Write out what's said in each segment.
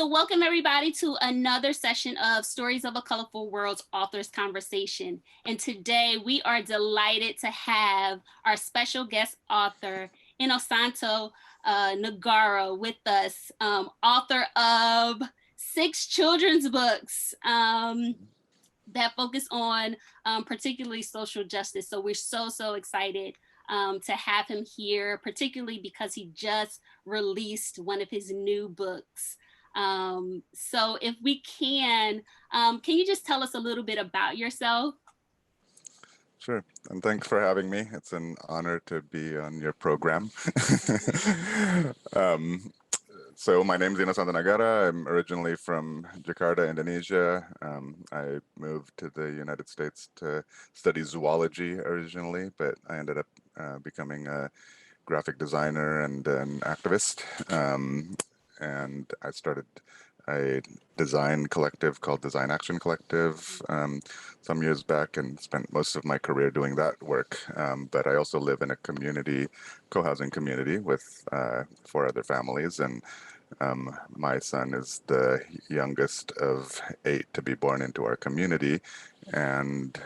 So welcome everybody to another session of Stories of a Colorful World's Authors Conversation. And today we are delighted to have our special guest author, Innosanto Nagara, with us, author of 6 children's books that focus on particularly social justice. So we're so excited to have him here, particularly because he just released one of his new books. So if we can you just tell us a little bit about yourself? Sure, and thanks for having me. It's an honor to be on your program. um, so my name is Innosanto Nagara. I'm originally from Jakarta, Indonesia. I moved to the United States to study zoology originally, but I ended up becoming a graphic designer and an activist. And I started a design collective called Design Action Collective some years back and spent most of my career doing that work. But I also live in a community, co-housing community with 4 other families. And my son is the youngest of 8 to be born into our community. And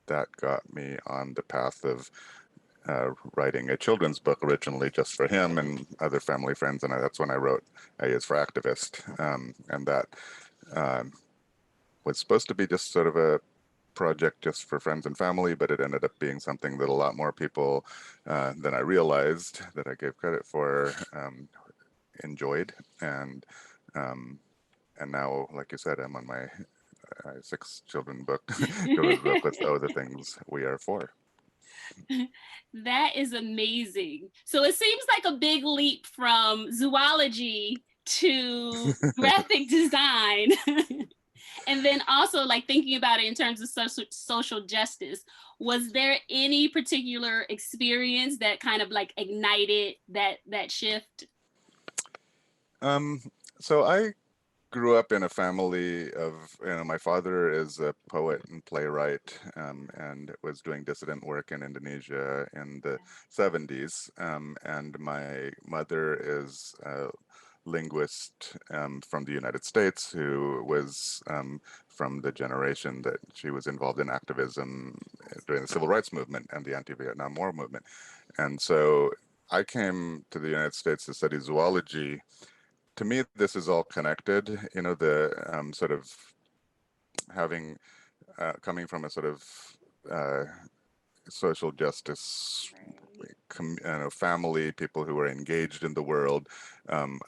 that got me on the path of writing a children's book originally just for him and other family friends, and that's when I wrote A is for Activist, and that um, was supposed to be just sort of a project just for friends and family, but it ended up being something that a lot more people than I realized that I gave credit for enjoyed, um, and now, like you said, I'm on my 6th children's book, children's book with Oh, the Things We Are For. That is amazing. So it seems like a big leap from zoology to graphic design. And then also like thinking about it in terms of social justice, was there any particular experience that kind of like ignited that shift? Um, so I grew up in a family of, my father is a poet and playwright, and was doing dissident work in Indonesia in the 70s. And my mother is a linguist from the United States who was from the generation that she was involved in activism during the civil rights movement and the anti-Vietnam War movement. And so I came to the United States to study zoology. To me, this is all connected. The sort of having coming from a sort of uh, social justice family, people who are engaged in the world, um,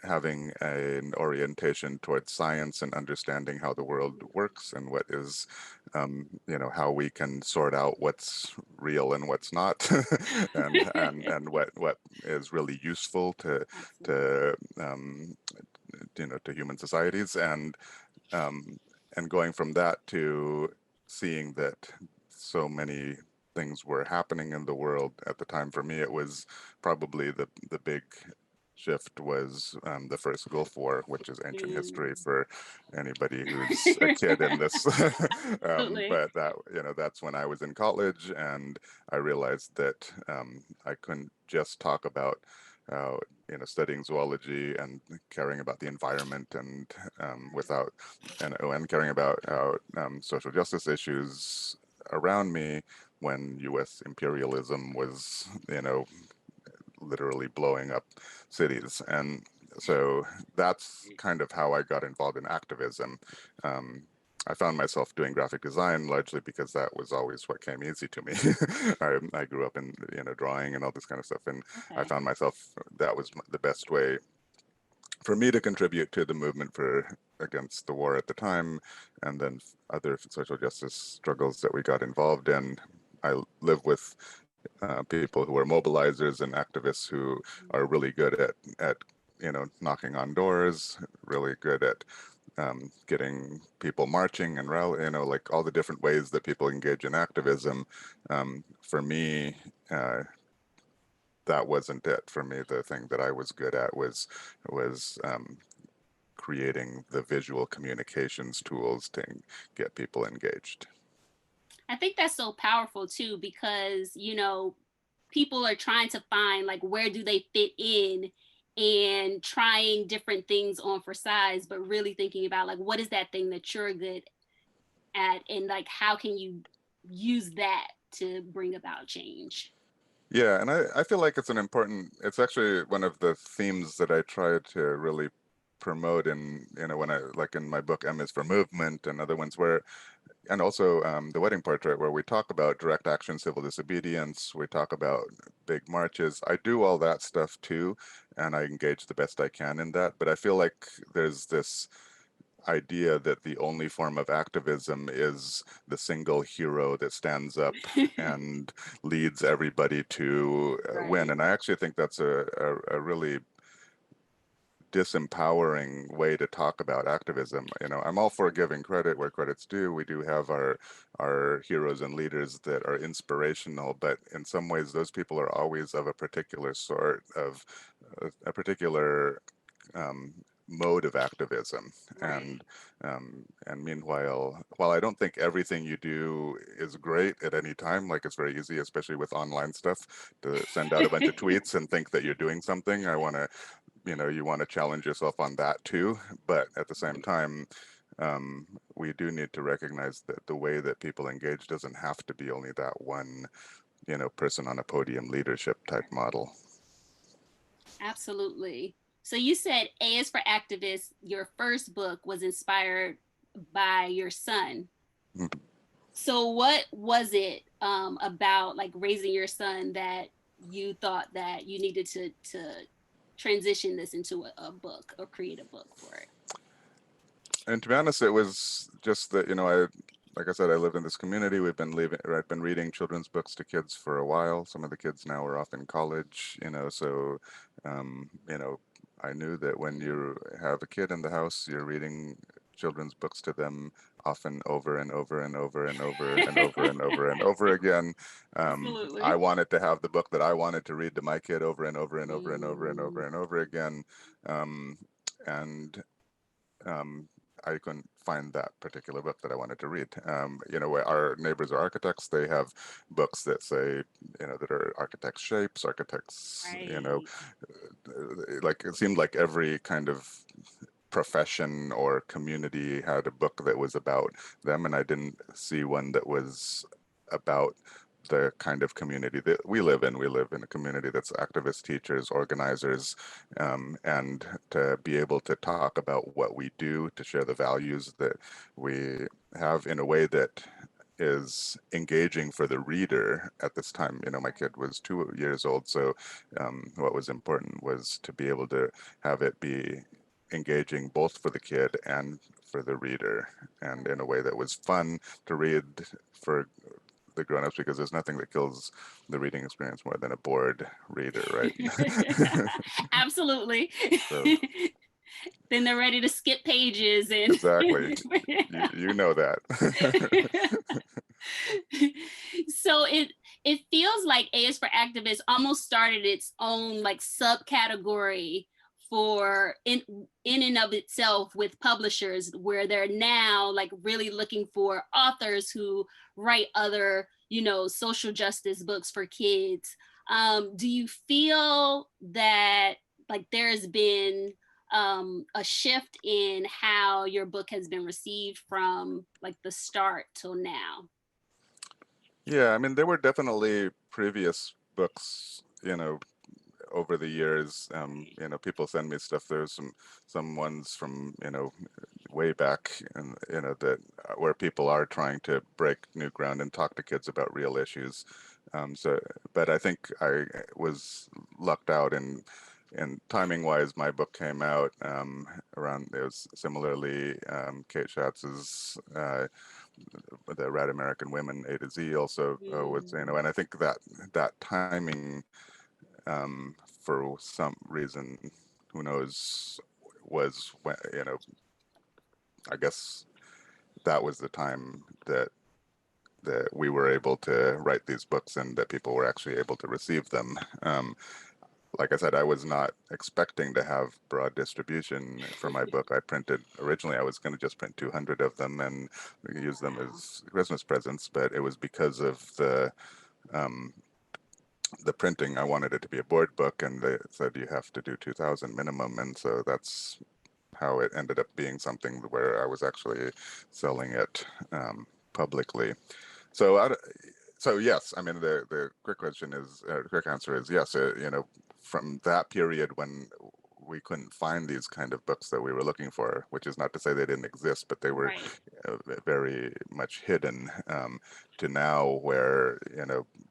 having an orientation towards science and understanding how the world works and what is, how we can sort out what's real and what's not, and what is really useful to to human societies, um, and going from that to seeing that so many things were happening in the world at the time. For me, it was probably the big shift was the first Gulf War, which is ancient history for anybody who's a kid in this. Absolutely. But that's when I was in college, and I realized that I couldn't just talk about uh, studying zoology and caring about the environment and without and caring about social justice issues around me when U.S. imperialism was literally blowing up cities. And so that's kind of how I got involved in activism. Um, I found myself doing graphic design largely because that was always what came easy to me. I grew up in drawing and all this kind of stuff, and I Okay. found myself that was the best way for me to contribute to the movement for against the war at the time, and then other social justice struggles that we got involved in. I live with people who are mobilizers and activists who are really good at knocking on doors, really good at getting people marching and rally, like all the different ways that people engage in activism. For me, that wasn't it. For me, the thing that I was good at was creating the visual communications tools to get people engaged. I think that's so powerful too, because, people are trying to find like where do they fit in and trying different things on for size, but really thinking about like, what is that thing that you're good at, and like, how can you use that to bring about change? Yeah, and I feel like it's actually one of the themes that I try to really promote in, when I, like in my book, M is for Movement, and other ones where, and also The Wedding Portrait, where we talk about direct action, civil disobedience, we talk about big marches. I do all that stuff too, and I engage the best I can in that, but I feel like there's this idea that the only form of activism is the single hero that stands up and leads everybody to win. Right. And I actually think that's a really disempowering way to talk about activism. I'm all for giving credit where credit's due. We do have our heroes and leaders that are inspirational, but in some ways those people are always of a particular sort of a particular um, mode of activism. Right. And meanwhile, while I don't think everything you do is great at any time, like it's very easy, especially with online stuff, to send out a bunch of tweets and think that you're doing something. You want to challenge yourself on that too. But at the same Right. time, we do need to recognize that the way that people engage doesn't have to be only that one, person on a podium leadership type model. Absolutely. So you said A is for Activists. Your first book was inspired by your son. Mhm. So what was it about like raising your son that you thought that you needed to transition this into a book or create a book for it? And to be honest, it was just that, like I said, I lived in this community. I've been reading children's books to kids for a while. Some of the kids now are off in college, so, I knew that when you have a kid in the house, you're reading children's books to them often over and over and over and over and over and over and over again. I Absolutely. wanted to have the book that I wanted to read to my kid over and over and over and over and over Mm, and over again. Um, and um, I couldn't find that particular book that I wanted to read. Our neighbors are architects. They have books that say, that are architects' shapes, architects, right. like it seemed like every kind of profession or community had a book that was about them, and I didn't see one that was about the kind of community that we live in. We live in a community that's activists, teachers, organizers, and to be able to talk about what we do, to share the values that we have in a way that is engaging for the reader at this time. My kid was 2 years old, so what was important was to be able to have it be engaging both for the kid and for the reader, and in a way that was fun to read for the grown-ups, because there's nothing that kills the reading experience more than a bored reader, right? Absolutely. So Then they're ready to skip pages and exactly, you know that. so it feels like A is for Activists almost started its own like subcategory for in and of itself with publishers, where they're now like really looking for authors who write other, social justice books for kids. Do you feel that like there's been a shift in how your book has been received from like the start till now? Yeah, I mean, there were definitely previous books, over the years. People send me stuff. There's some ones from, way back, and that where people are trying to break new ground and talk to kids about real issues. But I think I was lucked out in timing wise. My book came out around. It was similarly Kate Schatz's the Red American Women A to Z also was, Mm, and I think that timing, for some reason, who knows, was when, I guess that was the time that we were able to write these books and that people were actually able to receive them. Like I said, I was not expecting to have broad distribution for my book. Originally, I was going to just print 200 of them and use them wow. as Christmas presents, but it was because of the um, the printing, I wanted it to be a board book, and they said you have to do 2,000 minimum, and so that's how it ended up being something where I was actually selling it publicly. So, so yes, I mean the quick question is, quick answer is yes. From that period when we couldn't find these kind of books that we were looking for, which is not to say they didn't exist, but they were Right. very much hidden, to now where,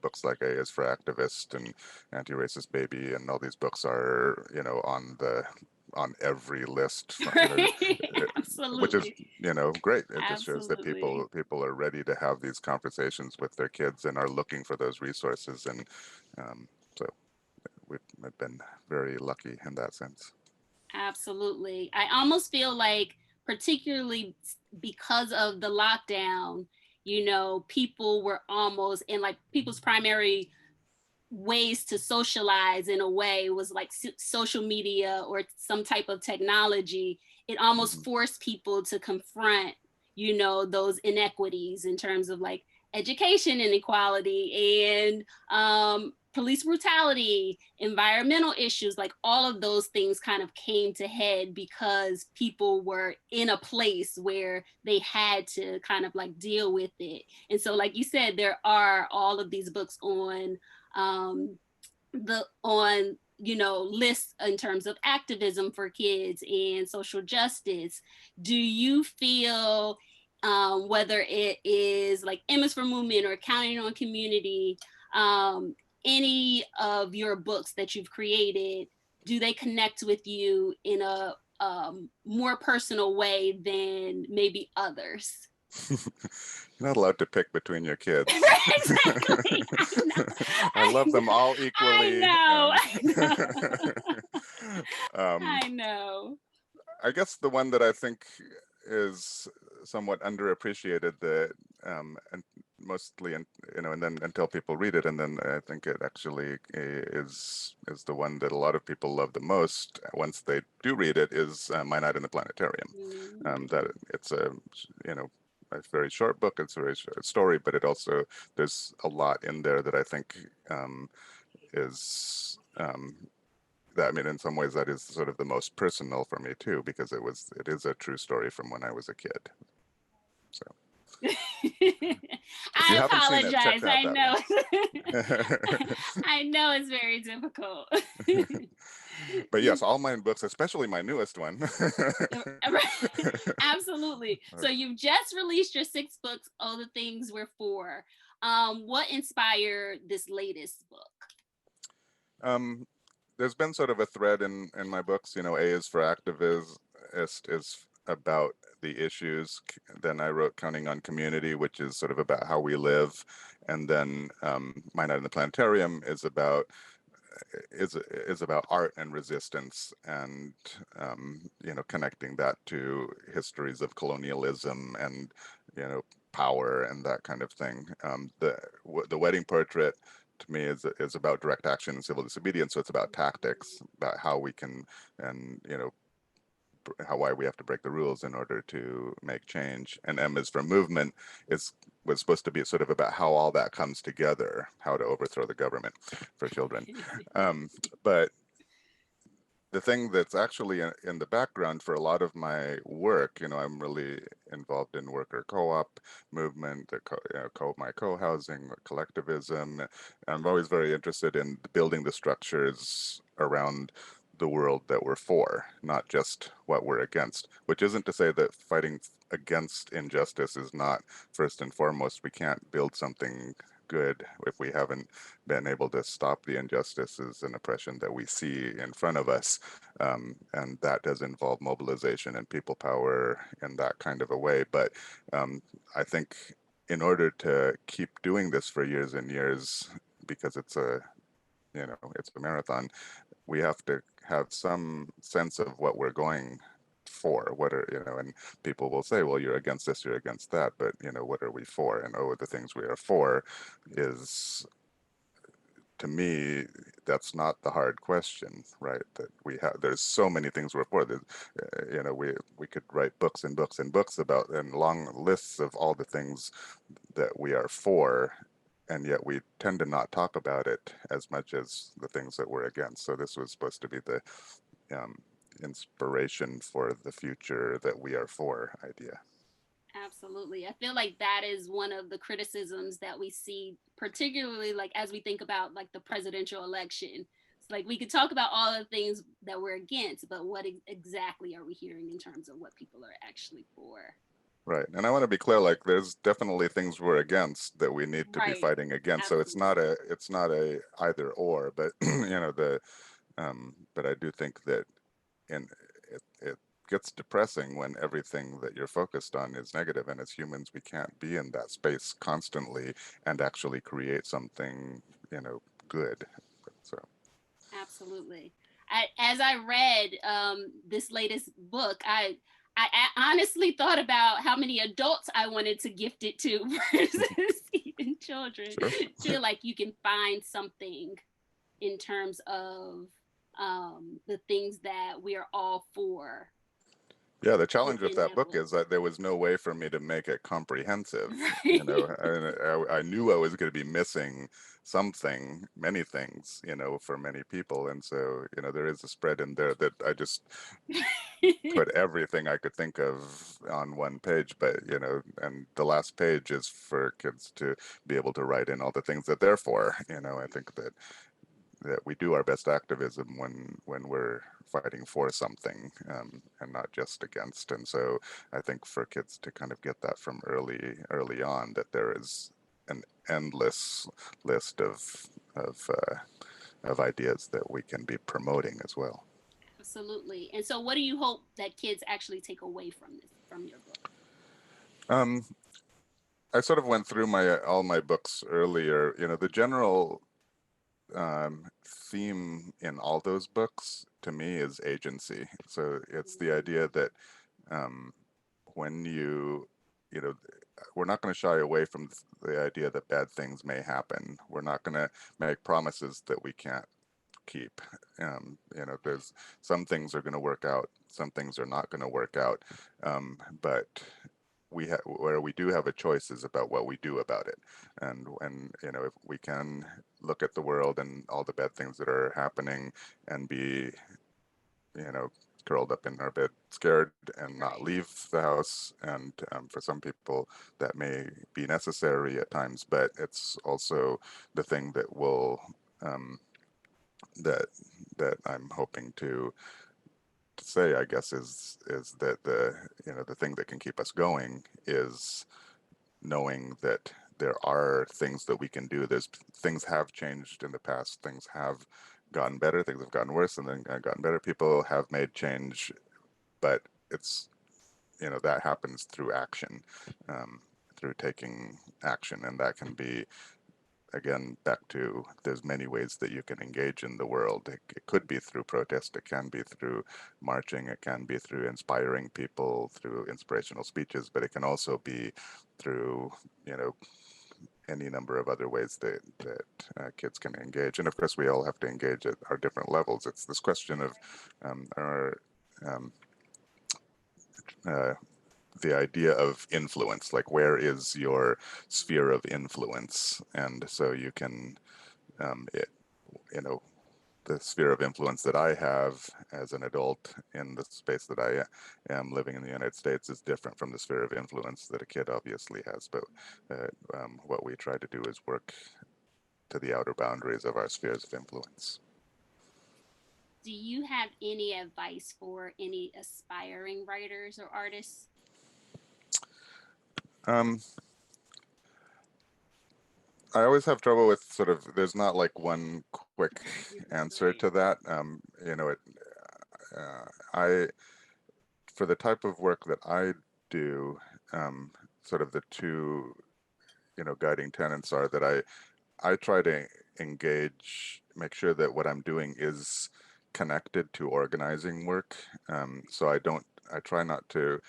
books like A is for Activist and Anti-Racist Baby and all these books are, on every list from, Right. which is, Absolutely. great. It just shows that Absolutely. people are ready to have these conversations with their kids and are looking for those resources. And so we've been very lucky in that sense. Absolutely. I almost feel like, particularly because of the lockdown, people were almost in, like, people's primary ways to socialize in a way was like social media or some type of technology. It almost Hmm. forced people to confront, those inequities in terms of like education inequality and police brutality, environmental issues, like all of those things kind of came to head because people were in a place where they had to kind of like deal with it. And so, like you said, there are all of these books um, lists in terms of activism for kids and social justice. Do you feel, whether it is like M's for Movement or Counting on Community, um, any of your books that you've created, do they connect with you in a more personal way than maybe others? You're not allowed to pick between your kids. Exactly. I know. I love them all I equally. know. And I know. um, I know. I guess the one that I think is somewhat underappreciated, and mostly, and then until people read it, and then I think it actually is the one that a lot of people love the most once they do read it, is My Night in the Planetarium. That Mm. it's you know a very short book. It's a very short story, but it also, there's a lot in there that I think is that, I mean, in some ways, that is sort of the most personal for me too, because it is a true story from when I was a kid. So if you I haven't seen it, check apologize. out I that know. one. I know it's very difficult. But yes, all my books, especially my newest one. Absolutely. So you've just released your sixth book, All the Things We're For. What inspired this latest book? um, there's been sort of a thread in my books. A is for Activist is about the issues. Then I wrote Counting on Community, which is sort of about how we live. And then My Night in the Planetarium is about art and resistance, and connecting that to histories of colonialism and power and that kind of thing. The Wedding Portrait, to me, is about direct action and civil disobedience. So it's about tactics, about how we can, and why we have to break the rules in order to make change. And M is for Movement is was supposed to be sort of about how all that comes together, how to overthrow the government for children. But the thing that's actually in the background for a lot of my work, I'm really involved in worker co-op movement, my co-housing, collectivism. I'm always very interested in building the structures around the world that we're for, not just what we're against, which isn't to say that fighting against injustice is not first and foremost. We can't build something good if we haven't been able to stop the injustices and oppression that we see in front of us. And that does involve mobilization and people power in that kind of a way. But I think in order to keep doing this for years and years, because it's a marathon, we have to have some sense of what we're going for. What are, and people will say, well, you're against this, you're against that, but what are we for? And the things we are for is, to me, that's not the hard question, right? That there's so many things we're for. We could write books and books and books about, and long lists of all the things that we are for. and yet we tend to not talk about it as much as the things that we're against. So this was supposed to be the um, inspiration for the future that we are for idea. Absolutely. I feel like that is one of the criticisms that we see, particularly like as we think about like the presidential election. It's like we could talk about all the things that we're against, but what exactly are we hearing in terms of what people are actually for? Right. And I want to be clear, like there's definitely things we're against that we need to be Right. fighting against. So Absolutely. it's not a either or, but the but I do think that in it gets depressing when everything that you're focused on is negative, and as humans we can't be in that space constantly and actually create something, good. So Absolutely. As I read this latest book, I honestly thought about how many adults I wanted to gift it to versus even children. sure. Feel like you can find something in terms of the things that we are all for Yeah, the challenge with within that that book book. is that there was no way for me to make it comprehensive. Right. I knew I was going to be missing something, many things, for many people. And so, there is a spread in there that I just put everything I could think of on one page. But, and the last page is for kids to be able to write in all the things that they're for. I think that we do our best activism when we're fighting for something, and not just against. And so I think for kids to kind of get that from early on, that there is an endless list of ideas that we can be promoting as well. Absolutely. And so what do you hope that kids actually take away from this, from your book? Um, I sort of went through my all my books earlier. The general theme in all those books to me is agency. So it's the idea that um, when you know, we're not going to shy away from the idea that bad things may happen. We're not going to make promises that we can't keep. There's some things are going to work out, some things are not going to work out, but where we do have a choice is about what we do about it. And when if we can look at the world and all the bad things that are happening and be you know curled up in our bed scared and not Right. leave the house, and for some people that may be necessary at times, but it's also the thing that will that I'm hoping to say, I guess, is that the thing that can keep us going is knowing that there are things that we can do. There's things have changed in the past. Things have gotten better. Things have gotten worse, and then gotten better. People have made change, but it's that happens through action, through taking action, and that can be, again, back to there's many ways that you can engage in the world. It could be through protest, it can be through marching, it can be through inspiring people, through inspirational speeches, but it can also be through any number of other ways that kids can engage. And of course, we all have to engage at our different levels. It's this question of our um, uh, the idea of influence, like where is your sphere of influence? And so you can it, you know, the sphere of influence that I have as an adult in the space that I am living in the United States is different from the sphere of influence that a kid obviously has. But what we try to do is work to the outer boundaries of our spheres of influence. Do you have any advice for any aspiring writers or artists? Um, I always have trouble with sort of, there's not like one quick answer Right. to that. I, for the type of work that I do, sort of the two guiding tenets are that I try to engage, make sure that what I'm doing is connected to organizing work. So I try not to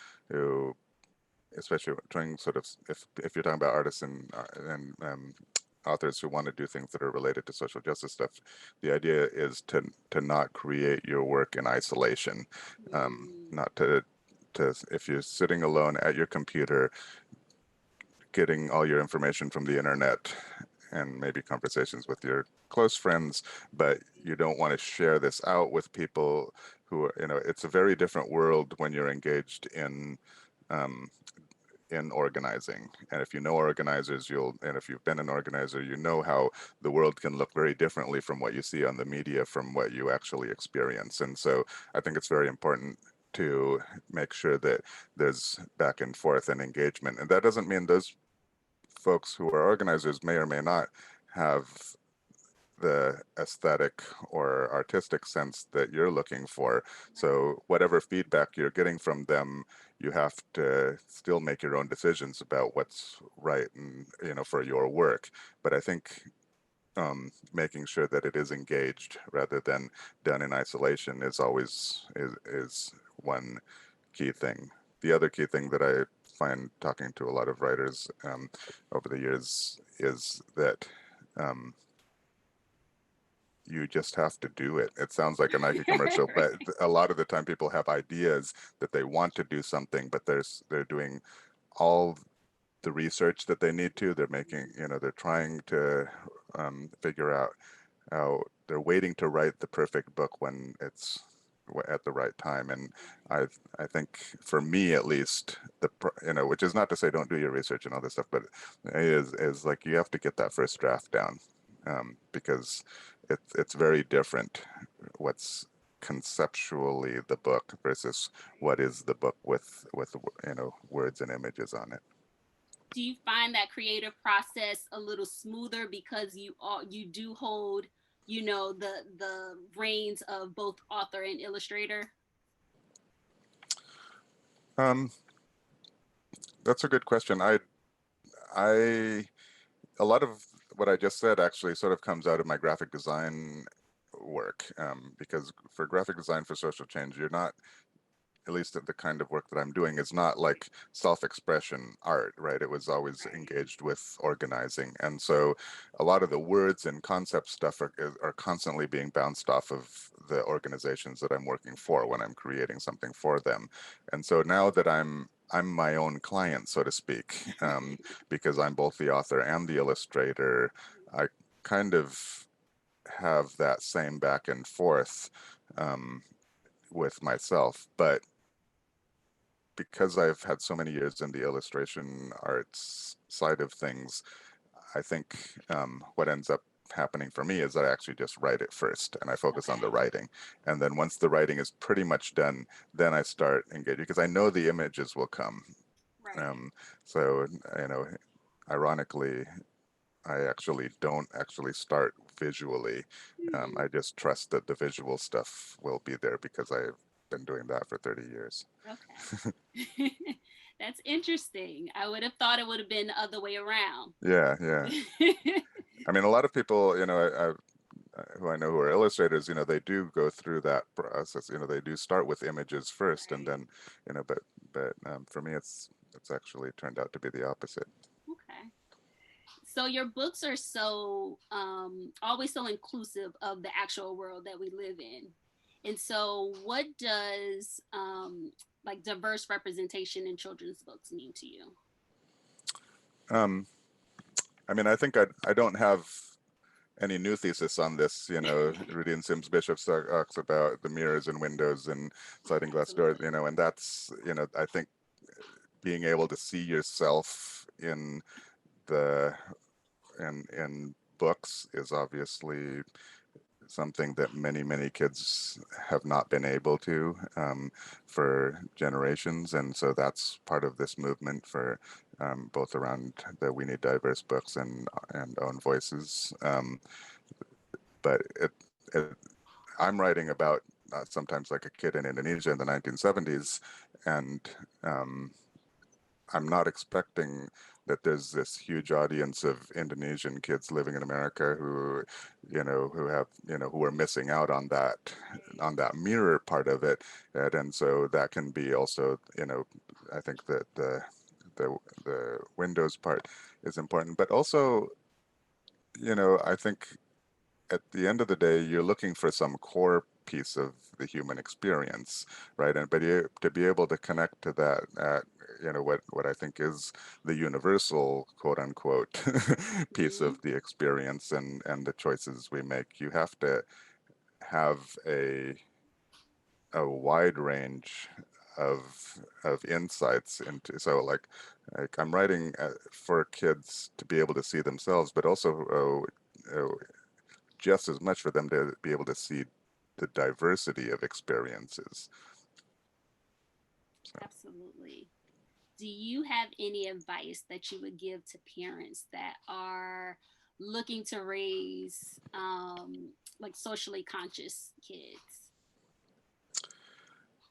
especially trying sort of, if you're talking about artists and authors who want to do things that are related to social justice stuff, the idea is to not create your work in isolation, Mm, not to if you're sitting alone at your computer getting all your information from the internet and maybe conversations with your close friends, but you don't want to share this out with people who are, it's a very different world when you're engaged um, in organizing. And if you know organizers, and if you've been an organizer, you know how the world can look very differently from what you see on the media, from what you actually experience. And so I think it's very important to make sure that there's back and forth and engagement. And that doesn't mean those folks who are organizers may or may not have the aesthetic or artistic sense that you're looking for. So whatever feedback you're getting from them, you have to still make your own decisions about what's right and for your work. But I think making sure that it is engaged rather than done in isolation is always is one key thing. The other key thing that I find talking to a lot of writers over the years is that um, you just have to do it. It sounds like a Nike commercial, but Right. a lot of the time people have ideas that they want to do something, but they're doing all the research that they need to. They're making, they're trying to figure out how they're waiting to write the perfect book when it's at the right time. And I I think for me at least, which is not to say don't do your research and all this stuff, but is like you have to get that first draft down because it's very different what's conceptually the book versus what is the book with words and images on it. Do you find that creative process a little smoother because you do hold, the reins of both author and illustrator? Um, that's a good question. I a lot of what I just said actually sort of comes out of my graphic design work because for graphic design for social change, you're not, at least the kind of work that I'm doing, is not like self-expression art, right? It was always Right. engaged with organizing. And so a lot of the words and concept stuff are constantly being bounced off of the organizations that I'm working for when I'm creating something for them. And so now that I'm my own client, so to speak, because I'm both the author and the illustrator, I kind of have that same back and forth um, with myself. But because I've had so many years in the illustration arts side of things, I think what ends up happening for me is that I actually just write it first and I focus on the Okay. writing. And then once the writing is pretty much done, then I start engaging because I know the images will come. Right. Um, so, you know, ironically, I actually don't actually start visually. Hmm. I just trust that the visual stuff will be there because I've been doing that for 30 years. Okay. That's interesting. I would have thought it would have been the other way around. Yeah, yeah. I mean, a lot of people, who I know who are illustrators, they do go through that process. They do start with images first, and Right. then, but for me, it's actually turned out to be the opposite. Okay. So your books are so always so inclusive of the actual world that we live in. And so what does like diverse representation in children's books mean to you? Um, I mean, I think I don't have any new thesis on this. Rudy and Sims Bishop talks about the mirrors and windows and sliding glass doors. Absolutely. And that's, I think being able to see yourself the in books is obviously something that many kids have not been able to for generations, and so that's part of this movement for both around the we need diverse books and own voices. But I'm writing about sometimes like a kid in Indonesia in the 1970s, and um, I'm not expecting that there's this huge audience of Indonesian kids living in America who are missing out Right. on that mirror part of it, and so that can be also, I think that the the Windows part is important, but also, I think at the end of the day, you're looking for some core piece of the human experience, right? And but to be able to connect to that what I think is the universal quote unquote piece Mhm. of the experience and the choices we make. You have to have a wide range of insights into, so like I'm writing for kids to be able to see themselves, but also just as much for them to be able to see the diversity of experiences. So, Absolutely. Do you have any advice that you would give to parents that are looking to raise like socially conscious kids?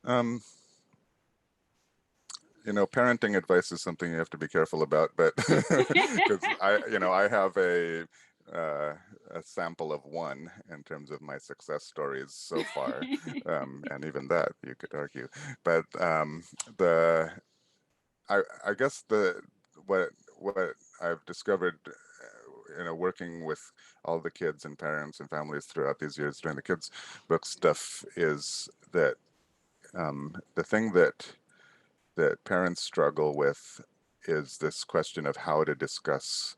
um, parenting advice is something you have to be careful about, but because I have uh, a sample of one in terms of my success stories so far, and even that you could argue. But the I guess the what I've discovered, working with all the kids and parents and families throughout these years during the kids book stuff is that the thing that parents struggle with is this question of how to discuss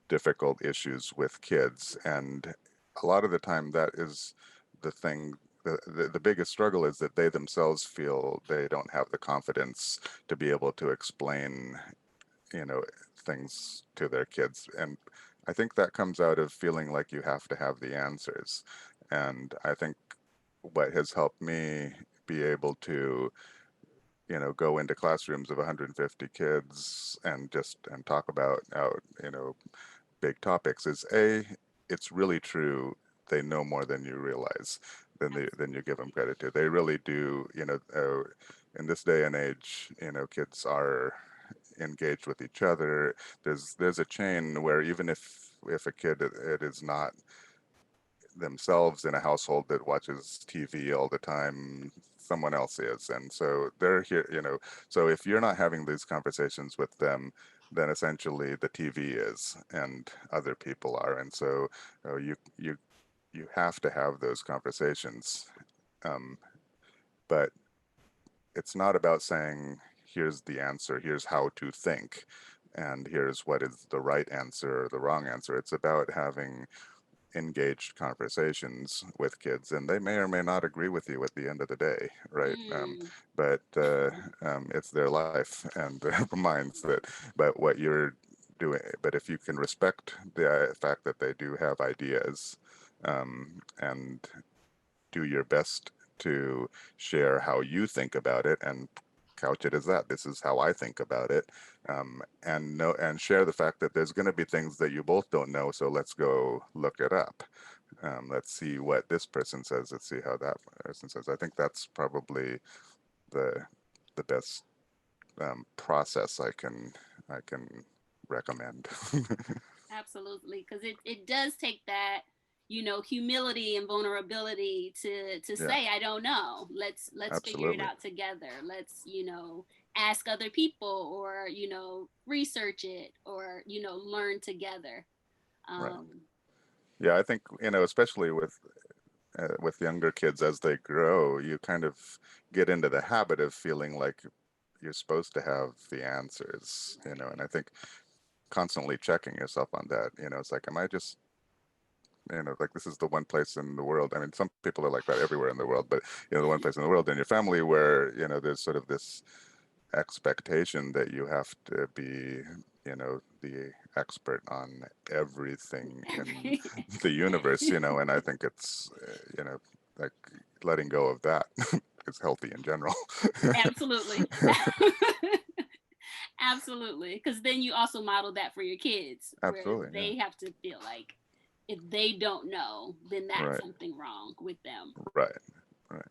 difficult issues with kids. And a lot of the time, that is the thing. The biggest struggle is that they themselves feel they don't have the confidence to be able to explain, you know, things to their kids. And I think that comes out of feeling like you have to have the answers. And I think what has helped me be able to go into classrooms of 150 kids and just and talk about out, big topics is it's really true. They know more than you realize, than you give them Absolutely. credit to. They really do. In this day and age, kids are engaged with each other. There's a chain where even if a kid it is not themselves in a household that watches TV all the time, someone else is. And so they're here, so if you're not having these conversations with them, then essentially the TV is and other people are. And so you have to have those conversations. Um, but it's not about saying, here's the answer, here's how to think, and here's what is the right answer or the wrong answer. It's about having engaged conversations with kids, and they may or may not agree with you at the end of the day, right? Mm, But true. it's their life and their minds that. But what you're doing, but if you can respect the fact that they do have ideas, and do your best to share how you think about it and couch it as that this is how I think about it, and know and share the fact that there's going to be things that you both don't know, so let's go look it up. Let's see what this person says, let's see how that person says. I think that's probably the the best process I can recommend. Absolutely, because it does take that, humility and vulnerability to Yeah, say I don't know. Let's figure it absolutely. out together. Let's ask other people, or research it, or learn together. Right. Um, Yeah, I think especially with younger kids as they grow, you kind of get into the habit of feeling like you're supposed to have the answers, and right. I think constantly checking yourself on that, it's like, am I just, like this is the one place in the world. I mean, some people are like that everywhere in the world, but the one place in the world in your family where, there's sort of this expectation that you have to be, the expert on everything in the universe, and I think it's, like letting go of that is healthy in general. Absolutely. Absolutely. Because then you also model that for your kids, where Absolutely, yeah. they have to feel like if they don't know, then that's Right, something wrong with them. right, right.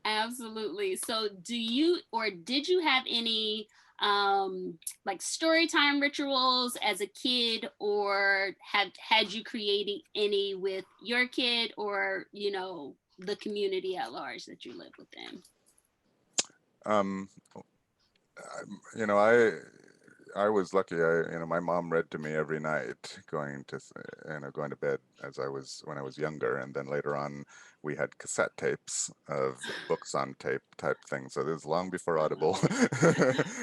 Absolutely. So, do you or did you have any like story time rituals as a kid, or had you creating any with your kid, or the community at large that you live within? um I I was lucky. My mom read to me every night, going to bed when I was younger, and then later on, we had cassette tapes of books on tape type thing. So this was long before I love Audible, it.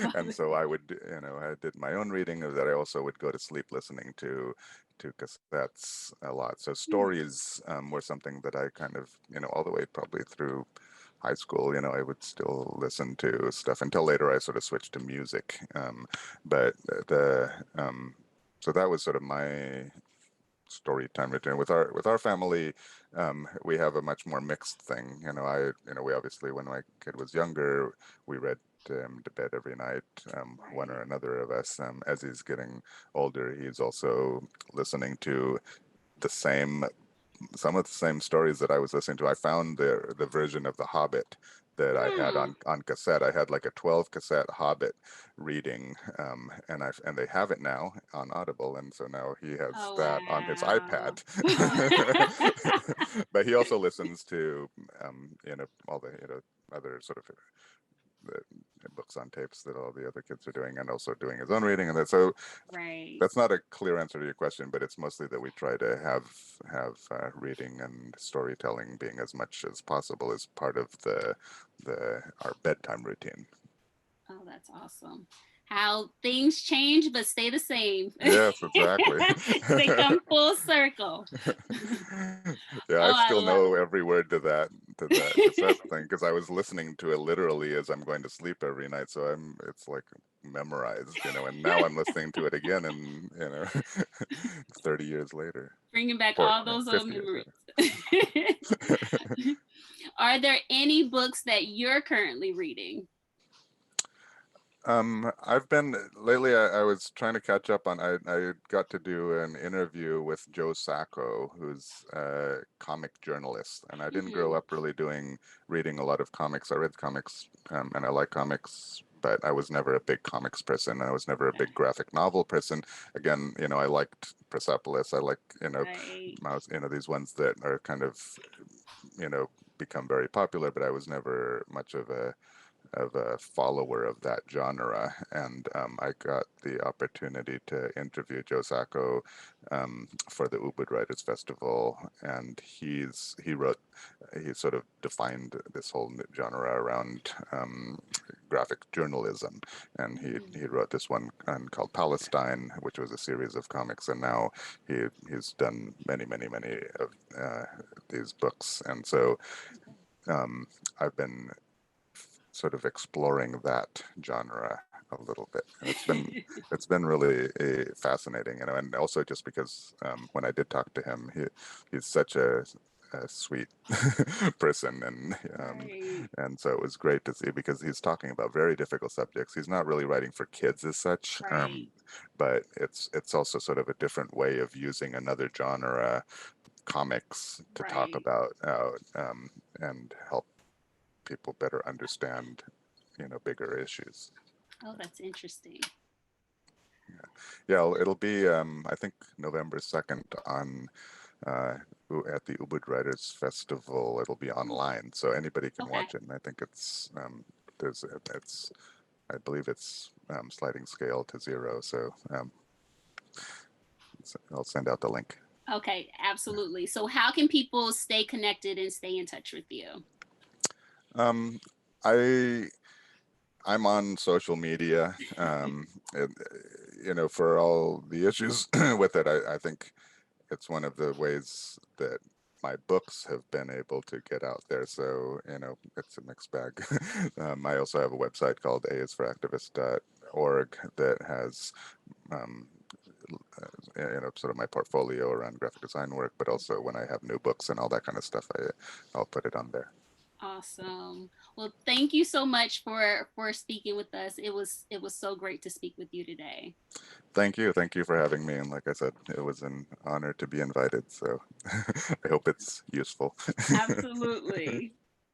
I and love so it. I did my own reading of that. I also would go to sleep listening to cassettes a lot. So Hmm. stories were something that I kind of, all the way probably through high school, I would still listen to stuff until later I sort of switched to music. But the so that was sort of my story time routine with our family. We have a much more mixed thing. We obviously, when my kid was younger, we read to bed every night, one or Right. another of us. As he's getting older, he's also listening to the same some of the same stories that I was listening to. I found the version of The Hobbit that I had Hmm. on cassette. I had like a 12 cassette Hobbit reading, and they have it now on Audible, and so now he has Oh, that on his wow. iPad. But he also listens to all the other sort of the books on tapes that all the other kids are doing, and also doing his own reading, and that. So Right. that's not a clear answer to your question, but it's mostly that we try to have reading and storytelling being as much as possible as part of the our bedtime routine. Oh, that's awesome. How things change but stay the same. Yes, exactly. They come full circle. Yeah, I Oh, I still love know every word to that cassette it. thing because I was listening to it literally as I'm going to sleep every night. So it's like memorized, and now I'm listening to it again, and 30 years later, Bringing back or all those old 50 years memories. later. Are there any books that you're currently reading? I've been lately. I was trying to catch up on. I got to do an interview with Joe Sacco, who's a comic journalist, and I didn't grow Hmm. up really reading a lot of comics. I read comics, and I like comics, but I was never a big comics person. I was never a Okay. big graphic novel person. Again, I liked Persepolis. I like Right. these ones that are kind of you know become very popular, but I was never much of a follower of that genre. And I got the opportunity to interview Joe Sacco for the Ubud Writers Festival, and he sort of defined this whole genre around graphic journalism, and he Mm. wrote this one called Palestine, which was a series of comics, and now he's done many of these books, and so Okay. um, I've been sort of exploring that genre a little bit, and it's been really fascinating, and also just because when I did talk to him, he's such a sweet person, Right. and so it was great to see because he's talking about very difficult subjects. He's not really writing for kids as such, Right. but it's also sort of a different way of using another genre, comics, to talk Right. about and help people better understand bigger issues. Oh, that's interesting. Yeah, it'll be I think November 2nd on uh, at the Ubud Writers Festival. It'll be Oh, online, so anybody can okay. watch it. And I think it's I believe it's sliding scale to 0. So I'll send out the link. Okay, absolutely. So how can people stay connected and stay in touch with you? Um, I I'm on social media, and, for all the issues with it. I think it's one of the ways that my books have been able to get out there. So, it's a mixed bag. I also have a website called aisforactivists.org that has, um, sort of my portfolio around graphic design work, but also when I have new books and all that kind of stuff, I'll put it on there. Awesome. Well, thank you so much for speaking with us. It was so great to speak with you today. Thank you for having me. And like I said, it was an honor to be invited. So I hope it's useful. Absolutely.